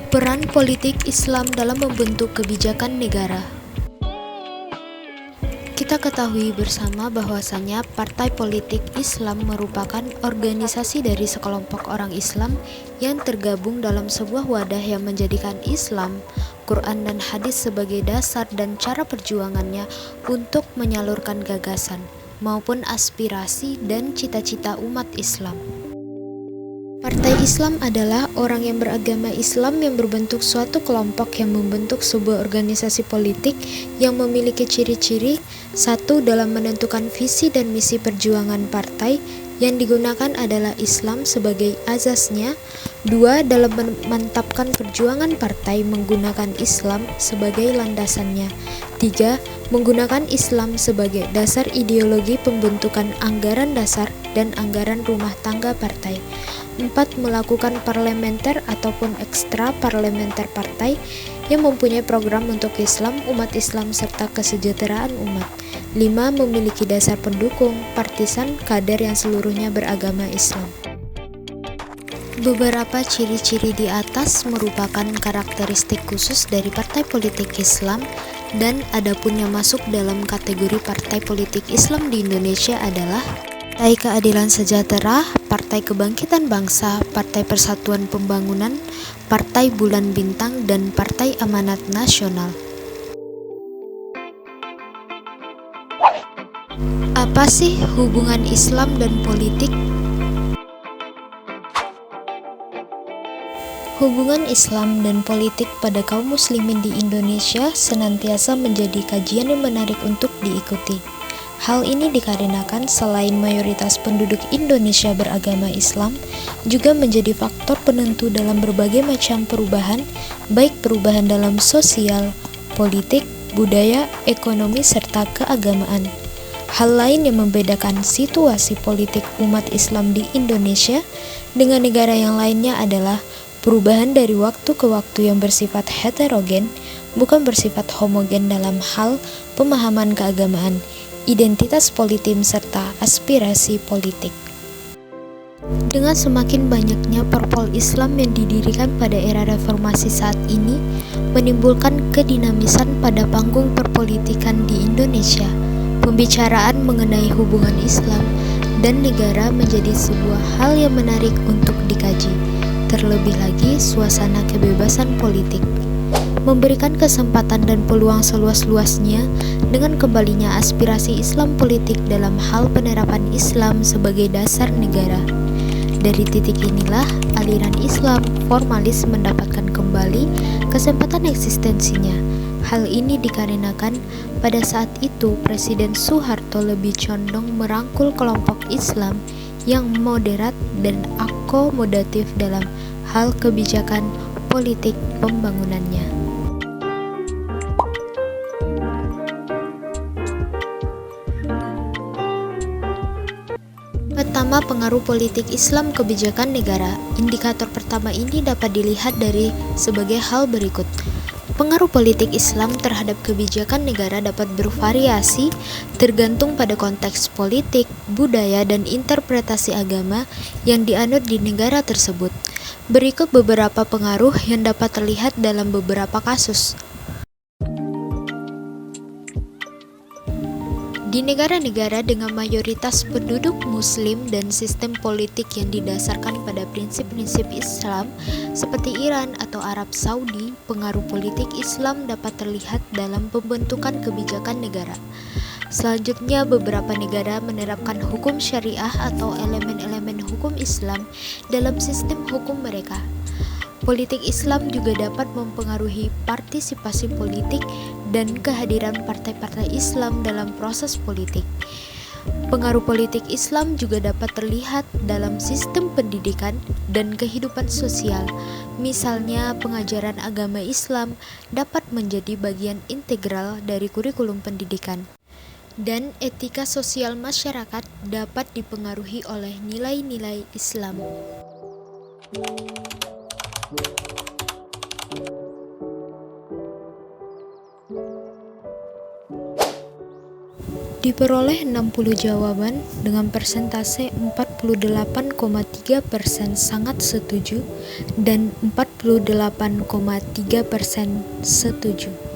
Peran politik Islam dalam membentuk kebijakan negara. Kita ketahui bersama bahwasanya Partai Politik Islam merupakan organisasi dari sekelompok orang Islam yang tergabung dalam sebuah wadah yang menjadikan Islam, Quran dan hadis sebagai dasar dan cara perjuangannya untuk menyalurkan gagasan maupun aspirasi dan cita-cita umat Islam. Partai Islam adalah orang yang beragama Islam yang berbentuk suatu kelompok yang membentuk sebuah organisasi politik yang memiliki ciri-ciri: satu, dalam menentukan visi dan misi perjuangan partai yang digunakan adalah Islam sebagai azasnya; dua, dalam memantapkan perjuangan partai menggunakan Islam sebagai landasannya; tiga, menggunakan Islam sebagai dasar ideologi pembentukan anggaran dasar dan anggaran rumah tangga partai; empat, melakukan parlementer ataupun ekstra parlementer partai yang mempunyai program untuk Islam, umat Islam, serta kesejahteraan umat; lima, memiliki dasar pendukung, partisan, kader yang seluruhnya beragama Islam. Beberapa ciri-ciri di atas merupakan karakteristik khusus dari partai politik Islam, dan adapun yang masuk dalam kategori partai politik Islam di Indonesia adalah Partai Keadilan Sejahtera, Partai Kebangkitan Bangsa, Partai Persatuan Pembangunan, Partai Bulan Bintang, dan Partai Amanat Nasional. Apa sih hubungan Islam dan politik? Hubungan Islam dan politik pada kaum muslimin di Indonesia senantiasa menjadi kajian yang menarik untuk diikuti. Hal ini dikarenakan selain mayoritas penduduk Indonesia beragama Islam, juga menjadi faktor penentu dalam berbagai macam perubahan, baik perubahan dalam sosial, politik, budaya, ekonomi, serta keagamaan. Hal lain yang membedakan situasi politik umat Islam di Indonesia dengan negara yang lainnya adalah perubahan dari waktu ke waktu yang bersifat heterogen, bukan bersifat homogen dalam hal pemahaman keagamaan, identitas politik, serta aspirasi politik. Dengan semakin banyaknya parpol Islam yang didirikan pada era reformasi saat ini, menimbulkan kedinamisan pada panggung perpolitikan di Indonesia. Pembicaraan mengenai hubungan Islam dan negara menjadi sebuah hal yang menarik untuk dikaji. Terlebih lagi suasana kebebasan politik memberikan kesempatan dan peluang seluas-luasnya dengan kembalinya aspirasi Islam politik dalam hal penerapan Islam sebagai dasar negara. Dari titik inilah aliran Islam formalis mendapatkan kembali kesempatan eksistensinya. Hal ini dikarenakan pada saat itu Presiden Soeharto lebih condong merangkul kelompok Islam yang moderat dan akomodatif dalam hal kebijakan politik pembangunannya. Pertama, pengaruh politik Islam kebijakan negara. Indikator pertama ini dapat dilihat dari sebagai hal berikut. Pengaruh politik Islam terhadap kebijakan negara dapat bervariasi tergantung pada konteks politik, budaya, dan interpretasi agama yang dianut di negara tersebut. Berikut beberapa pengaruh yang dapat terlihat dalam beberapa kasus. Di negara-negara dengan mayoritas penduduk Muslim dan sistem politik yang didasarkan pada prinsip-prinsip Islam, seperti Iran atau Arab Saudi, pengaruh politik Islam dapat terlihat dalam pembentukan kebijakan negara. Selanjutnya, beberapa negara menerapkan hukum syariah atau elemen-elemen hukum Islam dalam sistem hukum mereka. Politik Islam juga dapat mempengaruhi partisipasi politik dan kehadiran partai-partai Islam dalam proses politik. Pengaruh politik Islam juga dapat terlihat dalam sistem pendidikan dan kehidupan sosial. Misalnya, pengajaran agama Islam dapat menjadi bagian integral dari kurikulum pendidikan. Dan etika sosial masyarakat dapat dipengaruhi oleh nilai-nilai Islam. Diperoleh 60 jawaban dengan persentase 48,3% sangat setuju dan 48,3% setuju.